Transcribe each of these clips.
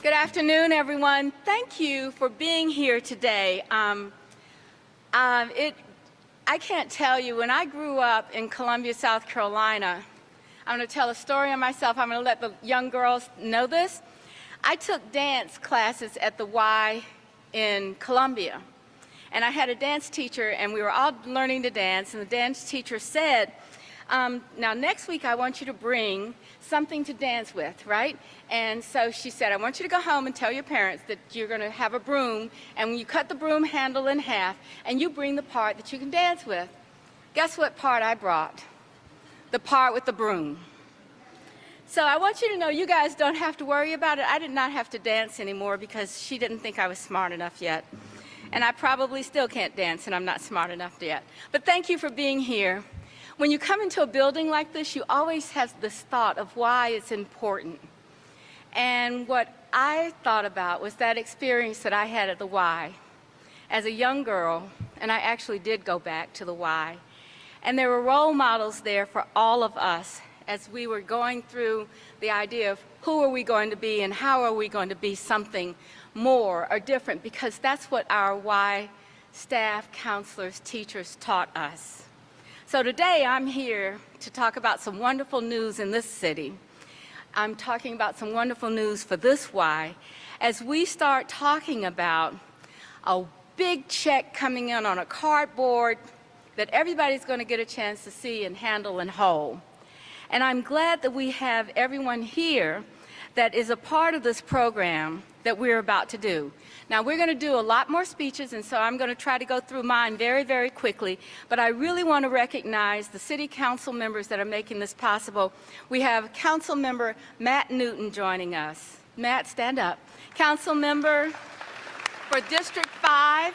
Good afternoon, everyone. Thank you for being here today. I can't tell you, when I grew up in Columbia, South Carolina, I'm going to tell a story on myself. I'm going to let the young girls know this. I took dance classes at the Y in Columbia. And I had a dance teacher, and we were all learning to dance, and the dance teacher said, now next week I want you to bring something to dance with, right? And so she said, I want you to go home and tell your parents that you're going to have a broom, and when you cut the broom handle in half, and you bring the part that you can dance with. Guess what part I brought? The part with the broom. So I want you to know you guys don't have to worry about it. I did not have to dance anymore because she didn't think I was smart enough yet. And I probably still can't dance, and I'm not smart enough yet. But thank you for being here. When you come into a building like this, you always have this thought of why it's important. And what I thought about was that experience that I had at the Y as a young girl, and I actually did go back to the Y. And there were role models there for all of us as we were going through the idea of who are we going to be and how are we going to be something more or different, because that's what our Y staff, counselors, teachers taught us. So today I'm here to talk about some wonderful news in this city. I'm talking about some wonderful news for this Y as we start talking about a big check coming in on a cardboard that everybody's going to get a chance to see and handle and hold. And I'm glad that we have everyone here that is a part of this program that we're about to do. Now, we're going to do a lot more speeches, and so I'm going to try to go through mine very, very quickly. But I really want to recognize the city council members that are making this possible. We have Council Member Matt Newton joining us. Matt, stand up. Council Member for District 5.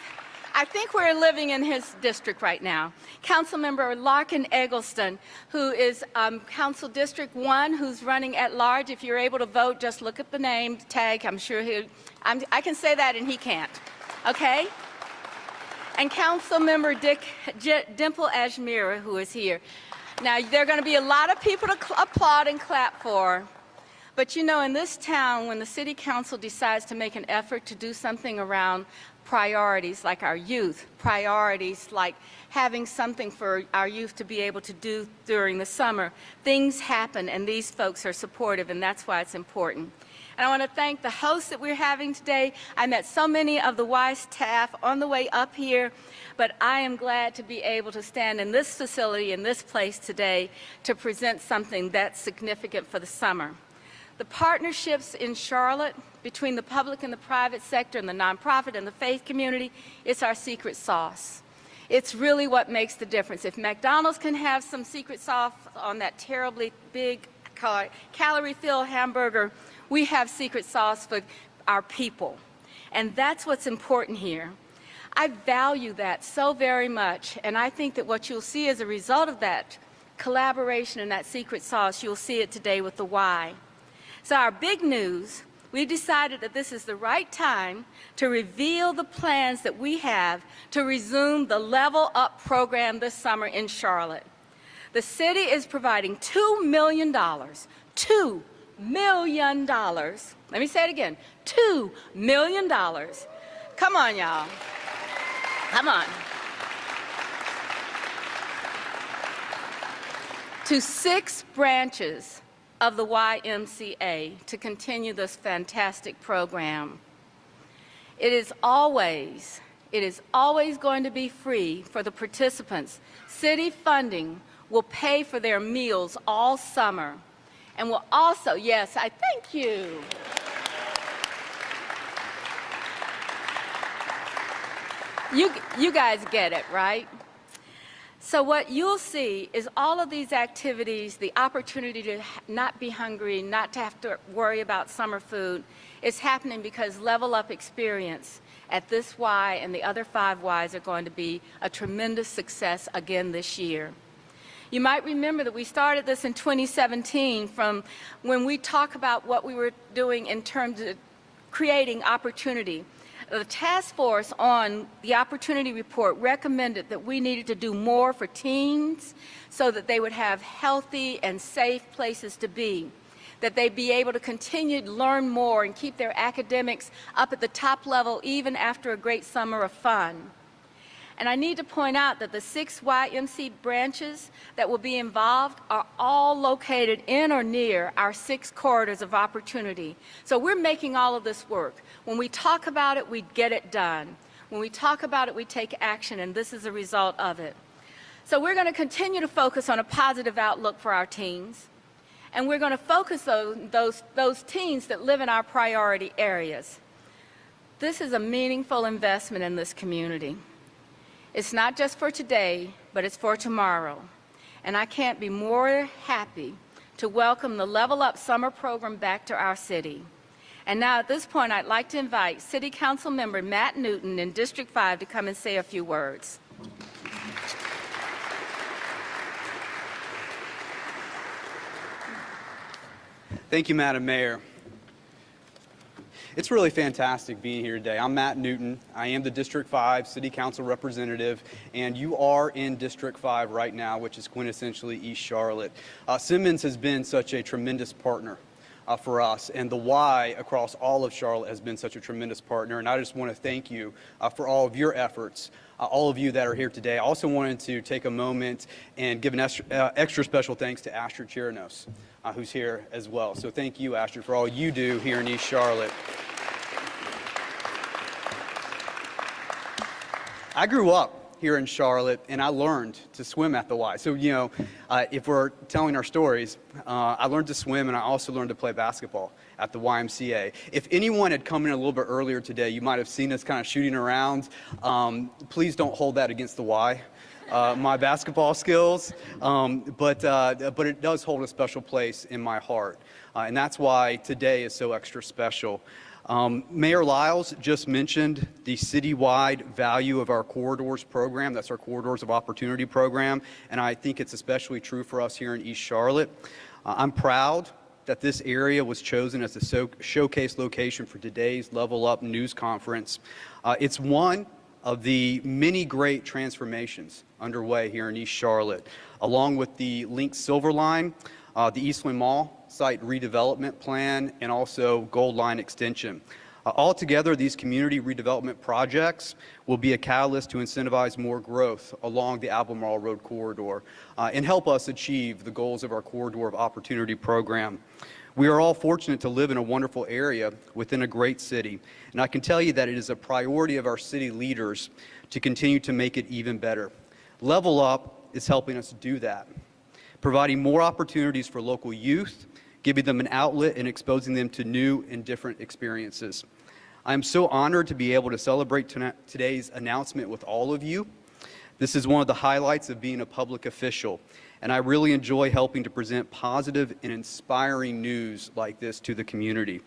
I think we're living in his district right now. Councilmember Larkin Eggleston, who is Council District 1, who's running at large. If you're able to vote, just look at the name tag. I'm sure I can say that and he can't. Okay? And Councilmember Dimple Ajmira, who is here. Now, there are going to be a lot of people to applaud and clap for. But you know, in this town, when the city council decides to make an effort to do something around priorities like our youth, priorities like having something for our youth to be able to do during the summer, things happen and these folks are supportive, and that's why it's important. And I want to thank the hosts that we're having today. I met so many of the Y staff on the way up here, but I am glad to be able to stand in this facility, in this place today, to present something that's significant for the summer. The partnerships in Charlotte between the public and the private sector and the nonprofit and the faith community, it's our secret sauce. It's really what makes the difference. If McDonald's can have some secret sauce on that terribly big calorie-filled hamburger, we have secret sauce for our people. And that's what's important here. I value that so very much, and I think that what you'll see as a result of that collaboration and that secret sauce, you'll see it today with the Y. So our big news, we decided that this is the right time to reveal the plans that we have to resume the Level Up program this summer in Charlotte. The city is providing $2 million, $2 million. Let me say it again, $2 million. Come on, y'all. Come on. To 6 branches of the YMCA to continue this fantastic program. It is always going to be free for the participants. City funding will pay for their meals all summer and will also, yes, I thank you. You guys get it, right? So what you'll see is all of these activities, the opportunity to not be hungry, not to have to worry about summer food, is happening because Level Up experience at this Y and the other 5 Ys are going to be a tremendous success again this year. You might remember that we started this in 2017 from when we talk about what we were doing in terms of creating opportunity. The task force on the opportunity report recommended that we needed to do more for teens so that they would have healthy and safe places to be. that they be able to continue to learn more and keep their academics up at the top level even after a great summer of fun. And I need to point out that the 6 YMCA branches that will be involved are all located in or near our 6 corridors of opportunity. So we're making all of this work. When we talk about it, we get it done. When we talk about it, we take action, and this is a result of it. So we're going to continue to focus on a positive outlook for our teens, and we're going to focus on those teens that live in our priority areas. This is a meaningful investment in this community. It's not just for today, but it's for tomorrow. And I can't be more happy to welcome the Level Up Summer Program back to our city. And now at this point, I'd like to invite City Council Member Matt Newton in District 5 to come and say a few words. Thank you, Madam Mayor. It's really fantastic being here today. I'm Matt Newton. I am the District 5 City Council representative, and you are in District 5 right now, which is quintessentially East Charlotte. Simmons has been such a tremendous partner for us, and the Y across all of Charlotte has been such a tremendous partner, and I just want to thank you for all of your efforts, all of you that are here today. I also wanted to take a moment and give an extra special thanks to Astrid Chirinos, who's here as well. So thank you, Astrid, for all you do here in East Charlotte. I grew up here in Charlotte, and I learned to swim at the Y. So, you know, if we're telling our stories, I learned to swim, and I also learned to play basketball at the YMCA. If anyone had come in a little bit earlier today, you might have seen us kind of shooting around. Please don't hold that against the Y. My basketball skills, but it does hold a special place in my heart, and that's why today is so extra special. Mayor Lyles just mentioned the citywide value of our Corridors program. That's our Corridors of Opportunity program, and I think it's especially true for us here in East Charlotte. I'm proud that this area was chosen as the showcase location for today's Level Up News Conference. It's one of the many great transformations underway here in East Charlotte, along with the Link Silver Line, the Eastland Mall site redevelopment plan, and also Gold Line extension. Altogether, these community redevelopment projects will be a catalyst to incentivize more growth along the Albemarle Road corridor and help us achieve the goals of our Corridor of Opportunity program. We are all fortunate to live in a wonderful area within a great city, and I can tell you that it is a priority of our city leaders to continue to make it even better. Level Up is helping us do that, providing more opportunities for local youth, giving them an outlet and exposing them to new and different experiences. I am so honored to be able to celebrate today's announcement with all of you. This is one of the highlights of being a public official, and I really enjoy helping to present positive and inspiring news like this to the community.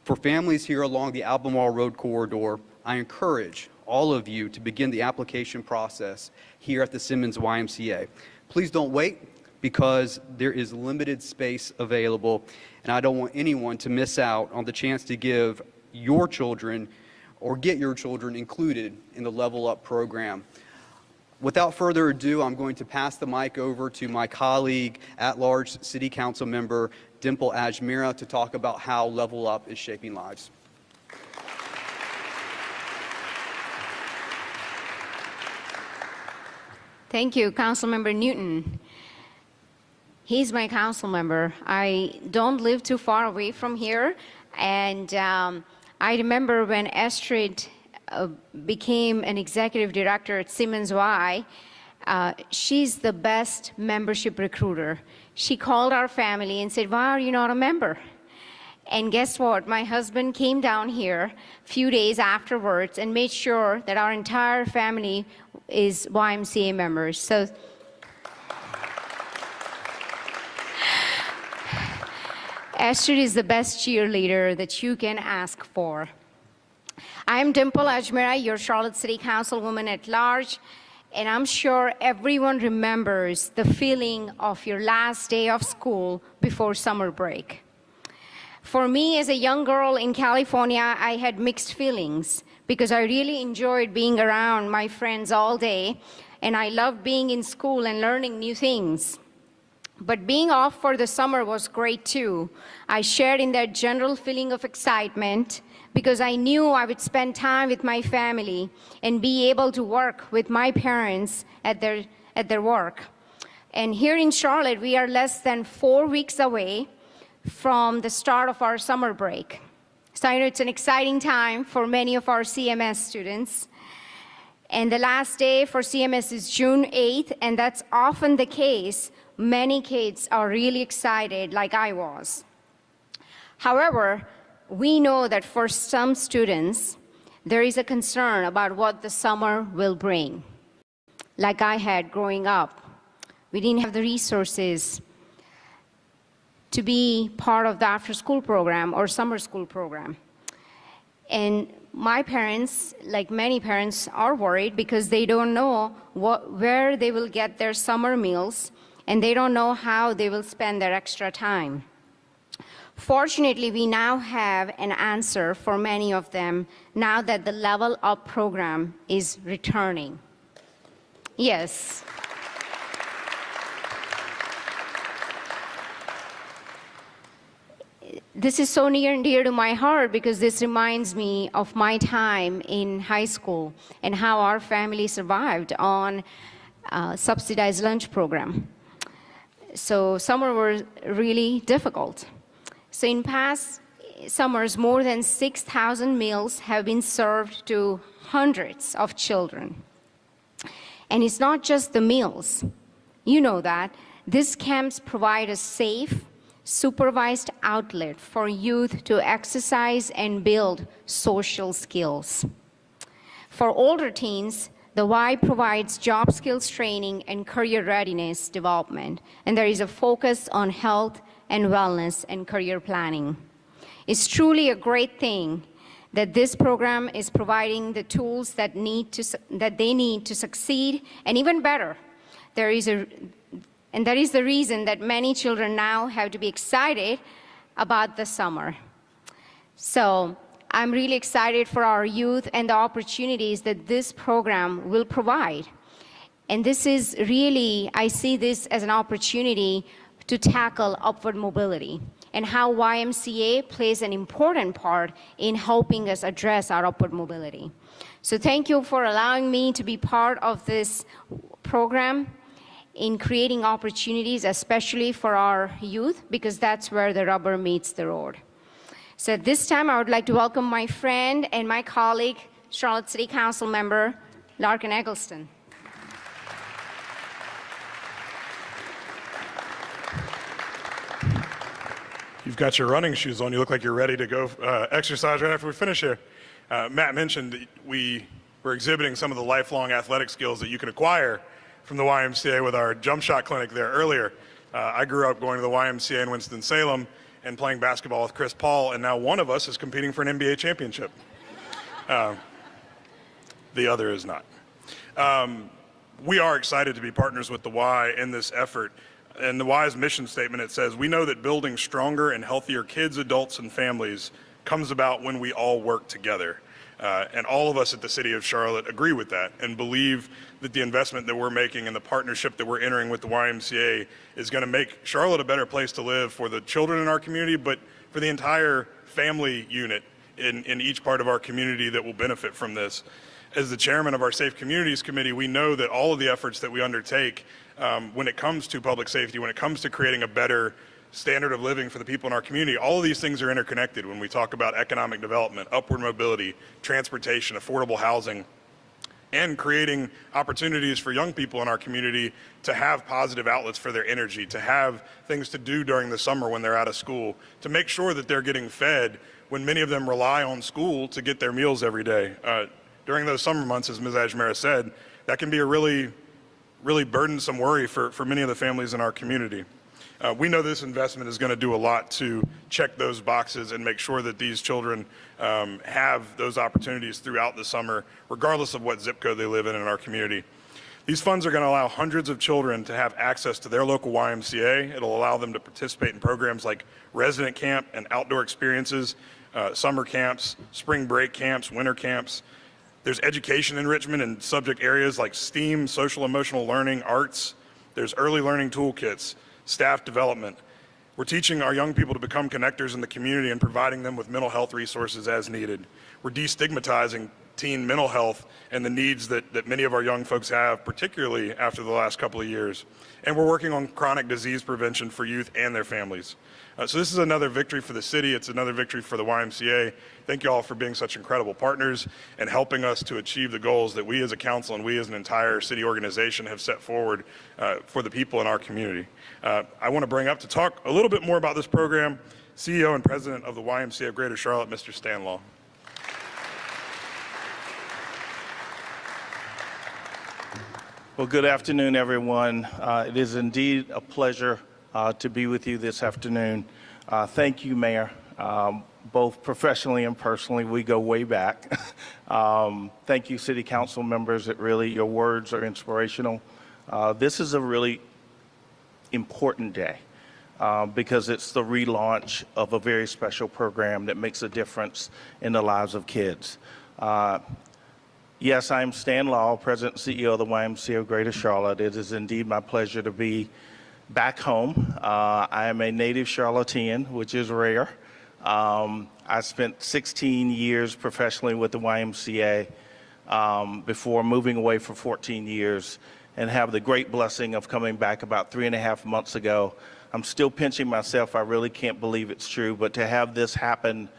For families here along the Albemarle Road corridor, I encourage all of you to begin the application process here at the Simmons YMCA. Please don't wait, because there is limited space available, and I don't want anyone to miss out on the chance to give your children or get your children included in the Level Up program. Without further ado, I'm going to pass the mic over to my colleague, at-large City Council member Dimple Ajmera, to talk about how Level Up is shaping lives. Thank you, Councilmember Newton. He's my council member. I don't live too far away from here, and I remember when Astrid became an executive director at Simmons Y, she's the best membership recruiter. She called our family and said, "Why are you not a member?" And guess what? My husband came down here a few days afterwards and made sure that our entire family is YMCA members. So Astrid is the best cheerleader that you can ask for. I'm Dimple Ajmera, your Charlotte City Councilwoman at large, and I'm sure everyone remembers the feeling of your last day of school before summer break. For me, as a young girl in California, I had mixed feelings because I really enjoyed being around my friends all day, and I loved being in school and learning new things. But being off for the summer was great too. I shared in that general feeling of excitement because I knew I would spend time with my family and be able to work with my parents at their work. And here in Charlotte, we are less than 4 weeks away from the start of our summer break. So I know it's an exciting time for many of our CMS students. And the last day for CMS is June 8th, and that's often the case. Many kids are really excited, like I was. However, we know that for some students, there is a concern about what the summer will bring. Like I had growing up, we didn't have the resources to be part of the after-school program or summer school program. And my parents, like many parents, are worried because they don't know where they will get their summer meals, and they don't know how they will spend their extra time. Fortunately, we now have an answer for many of them now that the Level Up program is returning. Yes. This is so near and dear to my heart because this reminds me of my time in high school and how our family survived on a subsidized lunch program. So summer was really difficult. So in past summers, more than 6,000 meals have been served to hundreds of children. And it's not just the meals. You know that. These camps provide a safe, supervised outlet for youth to exercise and build social skills. For older teens, the Y provides job skills training and career readiness development, and there is a focus on health and wellness and career planning. It's truly a great thing that this program is providing the tools that they need to succeed, and even better, that is the reason that many children now have to be excited about the summer. So I'm really excited for our youth and the opportunities that this program will provide. And this is really, I see this as an opportunity to tackle upward mobility and how YMCA plays an important part in helping us address our upward mobility. So thank you for allowing me to be part of this program in creating opportunities, especially for our youth, because that's where the rubber meets the road. So at this time, I would like to welcome my friend and my colleague, Charlotte City Council member, Larkin Eggleston. You've got your running shoes on. You look like you're ready to go exercise right after we finish here. Matt mentioned that we were exhibiting some of the lifelong athletic skills that you can acquire from the YMCA with our jump shot clinic there earlier. I grew up going to the YMCA in Winston-Salem and playing basketball with Chris Paul, and now one of us is competing for an NBA championship. The other is not. We are excited to be partners with the Y in this effort. In the Y's mission statement, it says, "We know that building stronger and healthier kids, adults, and families comes about when we all work together." And all of us at the City of Charlotte agree with that and believe that the investment that we're making and the partnership that we're entering with the YMCA is going to make Charlotte a better place to live for the children in our community, but for the entire family unit in each part of our community that will benefit from this. As the chairman of our Safe Communities Committee, we know that all of the efforts that we undertake when it comes to public safety, when it comes to creating a better standard of living for the people in our community, all of these things are interconnected when we talk about economic development, upward mobility, transportation, affordable housing, and creating opportunities for young people in our community to have positive outlets for their energy, to have things to do during the summer when they're out of school, to make sure that they're getting fed when many of them rely on school to get their meals every day. During those summer months, as Ms. Ajmera said, that can be a really burdensome worry for many of the families in our community. We know this investment is going to do a lot to check those boxes and make sure that these children have those opportunities throughout the summer, regardless of what zip code they live in our community. These funds are going to allow hundreds of children to have access to their local YMCA. It'll allow them to participate in programs like resident camp and outdoor experiences, summer camps, spring break camps, winter camps. There's education enrichment in subject areas like STEAM, social emotional learning, arts. There's early learning toolkits, staff development. We're teaching our young people to become connectors in the community and providing them with mental health resources as needed. We're destigmatizing teen mental health and the needs that many of our young folks have, particularly after the last couple of years. And we're working on chronic disease prevention for youth and their families. So this is another victory for the city. It's another victory for the YMCA. Thank you all for being such incredible partners and helping us to achieve the goals that we as a council and we as an entire city organization have set forward for the people in our community. I want to bring up to talk a little bit more about this program, CEO and President of the YMCA of Greater Charlotte, Mr. Stan Law. Well, good afternoon, everyone. It is indeed a pleasure to be with you this afternoon. Thank you, Mayor, both professionally and personally. We go way back. Thank you, City Council members. Your words are inspirational. This is a really important day because it's the relaunch of a very special program that makes a difference in the lives of kids. Yes, I'm Stan Law, President and CEO of the YMCA of Greater Charlotte. It is indeed my pleasure to be back home. I am a native Charlottean, which is rare. I spent 16 years professionally with the YMCA before moving away for 14 years and have the great blessing of coming back about 3.5 months ago. I'm still pinching myself. I really can't believe it's true, but to have this happen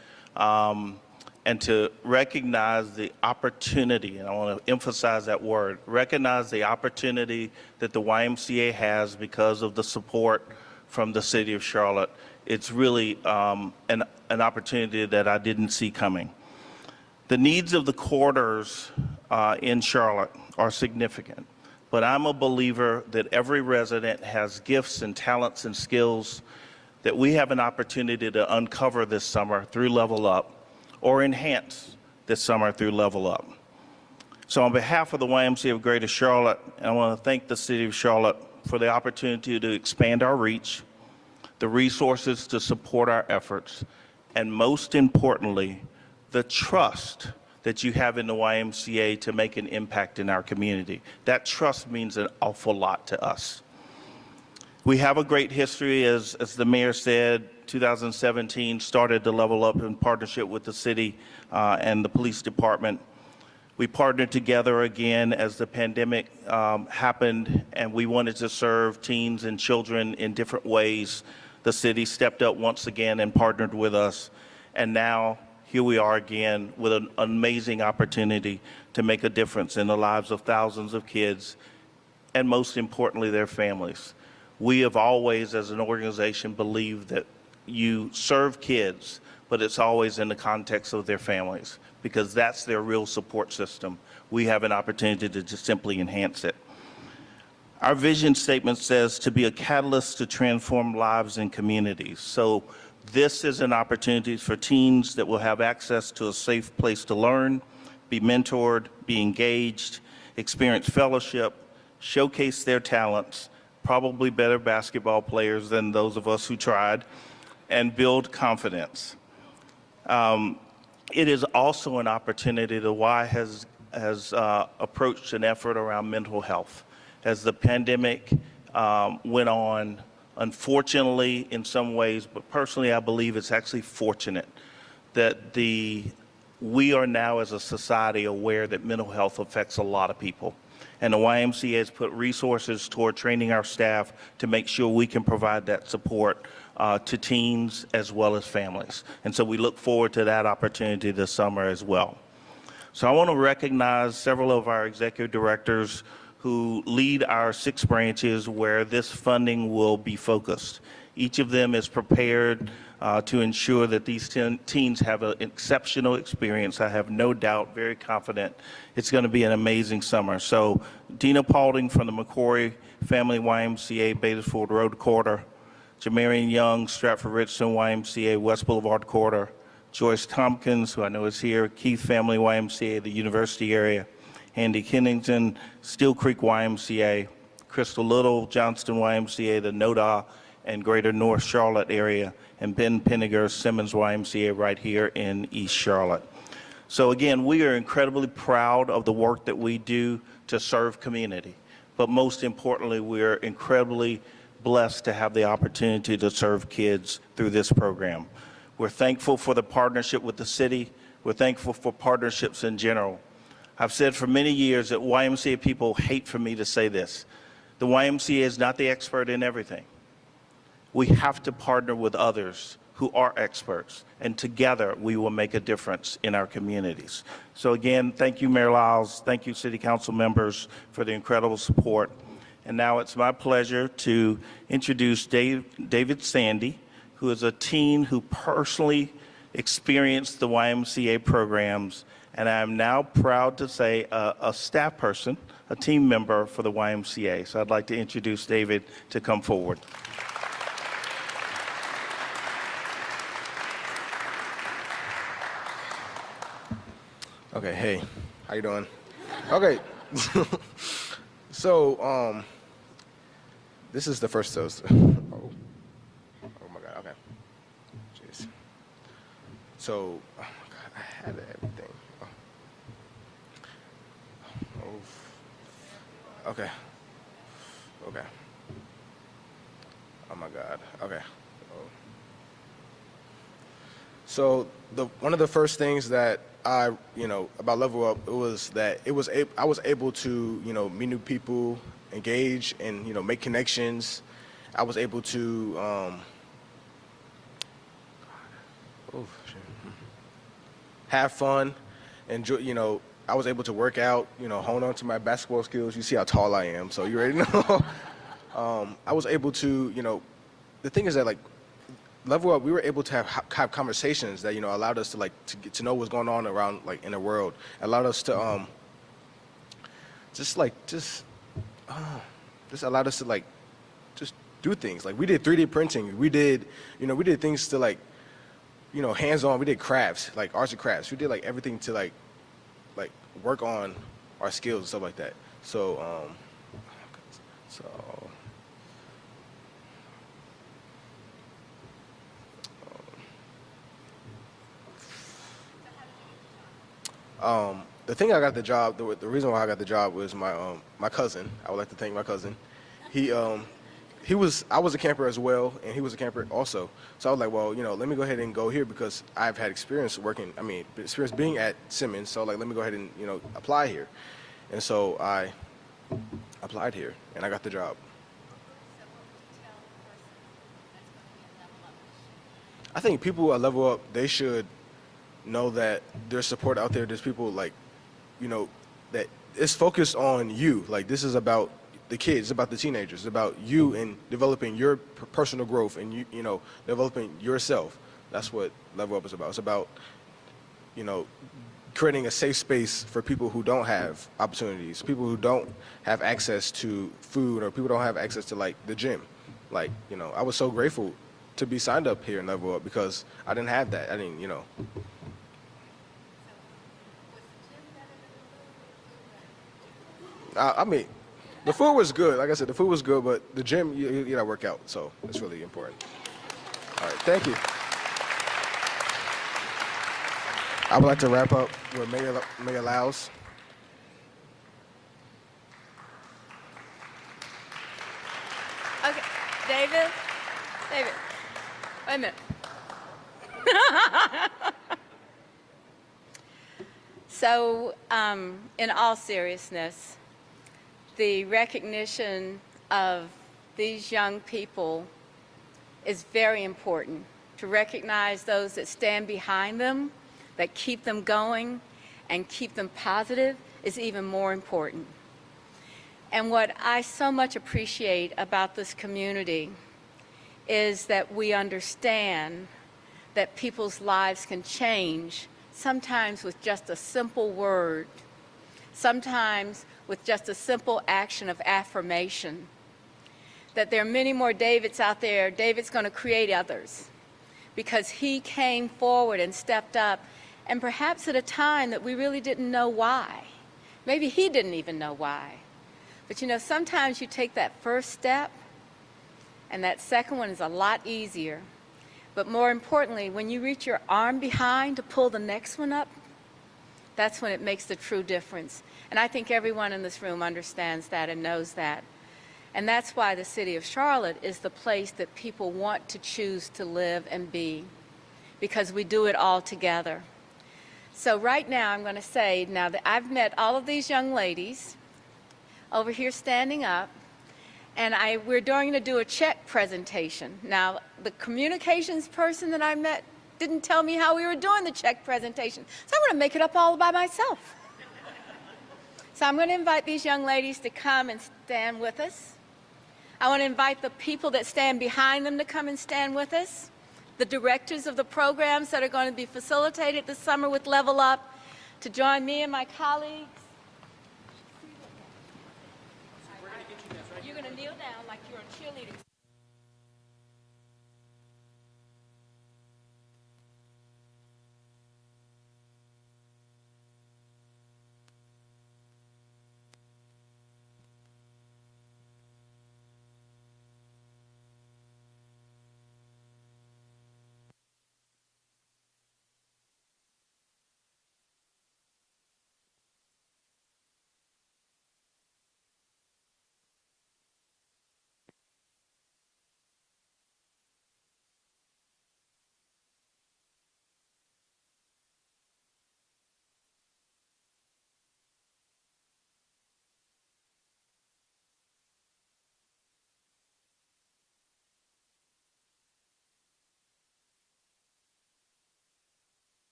and to recognize the opportunity, and I want to emphasize that word, recognize the opportunity that the YMCA has because of the support from the City of Charlotte. It's really an opportunity that I didn't see coming. The needs of the corridors in Charlotte are significant, but I'm a believer that every resident has gifts and talents and skills that we have an opportunity to uncover this summer through Level Up, or enhance this summer through Level Up. So on behalf of the YMCA of Greater Charlotte, I want to thank the City of Charlotte for the opportunity to expand our reach, the resources to support our efforts, and most importantly, the trust that you have in the YMCA to make an impact in our community. That trust means an awful lot to us. We have a great history, as the mayor said. 2017 started to Level Up in partnership with the city and the police department. We partnered together again as the pandemic happened, and we wanted to serve teens and children in different ways. The city stepped up once again and partnered with us, and now here we are again with an amazing opportunity to make a difference in the lives of thousands of kids, and most importantly, their families. We have always, as an organization, believed that you serve kids, but it's always in the context of their families, because that's their real support system. We have an opportunity to just simply enhance it. Our vision statement says to be a catalyst to transform lives and communities. So this is an opportunity for teens that will have access to a safe place to learn, be mentored, be engaged, experience fellowship, showcase their talents, probably better basketball players than those of us who tried, and build confidence. It is also an opportunity. The Y has approached an effort around mental health. As the pandemic went on, unfortunately in some ways, but personally I believe it's actually fortunate that we are now as a society aware that mental health affects a lot of people. And the YMCA has put resources toward training our staff to make sure we can provide that support to teens as well as families. And so we look forward to that opportunity this summer as well. So I want to recognize several of our executive directors who lead our 6 branches where this funding will be focused. Each of them is prepared to ensure that these teens have an exceptional experience. I have no doubt, very confident, it's going to be an amazing summer. So Dina Paulding from the McCrory Family YMCA, Badersford Road Corridor, Jamarian Young, Stratford Richardson YMCA, West Boulevard Corridor, Joyce Tompkins, who I know is here, Keith Family YMCA, the University area, Andy Kennington, Steel Creek YMCA, Crystal Little, Johnston YMCA, the NODA and Greater North Charlotte area, and Ben Penniger, Simmons YMCA right here in East Charlotte. So again, we are incredibly proud of the work that we do to serve community, but most importantly, we're incredibly blessed to have the opportunity to serve kids through this program. We're thankful for the partnership with the city. We're thankful for partnerships in general. I've said for many years that YMCA people hate for me to say this. The YMCA is not the expert in everything. We have to partner with others who are experts, and together we will make a difference in our communities. So again, thank you, Mayor Lyles. Thank you, City Council members, for the incredible support. And now it's my pleasure to introduce David Sandy, who is a teen who personally experienced the YMCA programs, and I am now proud to say a staff person, a team member for the YMCA. So I'd like to introduce David to come forward. Okay, hey, how you doing? Okay, so this is the first toast. Oh my God, okay. Jeez. So, oh my God, I had everything. Oh. Okay. Okay. Oh my God. Okay. Oh. So one of the first things that about Level Up, it was that I was able to, meet new people, engage, and, make connections. I was able to, have fun, enjoy, I was able to work out, hone on to my basketball skills. You see how tall I am, so you already know. I was able to, the thing is that, like, Level Up, we were able to have conversations that, allowed us to get to know what's going on around, in the world. Allowed us to just allowed us to just do things. Like, we did 3D printing. We did things to hands-on. We did crafts, like arts and crafts. We did everything to work on our skills and stuff like that. So the thing I got the job, the reason why I got the job was my cousin. I would like to thank my cousin. I was a camper as well, and he was a camper also. So I was like, well, let me go ahead and go here because I've had experience being at Simmons. So let me go ahead and, apply here. And so I applied here, and I got the job. I think people at Level Up, they should know that there's support out there. There's people that it's focused on you. This is about the kids, it's about the teenagers, it's about you and developing your personal growth and developing yourself. That's what Level Up is about. It's about creating a safe space for people who don't have opportunities, people who don't have access to food, or people who don't have access to the gym. I was so grateful to be signed up here in Level Up because I didn't have that. I didn't, I mean, the food was good. Like I said, the food was good, but the gym, you gotta work out, so it's really important. All right, thank you. I would like to wrap up with Mayor Lyles. Okay, David, wait a minute. So, in all seriousness, the recognition of these young people is very important. To recognize those that stand behind them, that keep them going and keep them positive is even more important. And what I so much appreciate about this community is that we understand that people's lives can change, sometimes with just a simple word, sometimes with just a simple action of affirmation. That there are many more Davids out there. David's going to create others because he came forward and stepped up, and perhaps at a time that we really didn't know why. Maybe he didn't even know why. But sometimes you take that first step, and that second one is a lot easier. But more importantly, when you reach your arm behind to pull the next one up, that's when it makes the true difference. And I think everyone in this room understands that and knows that. And that's why the city of Charlotte is the place that people want to choose to live and be, because we do it all together. So right now, I'm going to say, now that I've met all of these young ladies over here standing up, and we're going to do a check presentation. Now, the communications person that I met didn't tell me how we were doing the check presentation, so I'm going to make it up all by myself. So I'm going to invite these young ladies to come and stand with us. I want to invite the people that stand behind them to come and stand with us, the directors of the programs that are going to be facilitated this summer with Level Up, to join me and my colleagues. You're going to kneel down like you're on cheerleading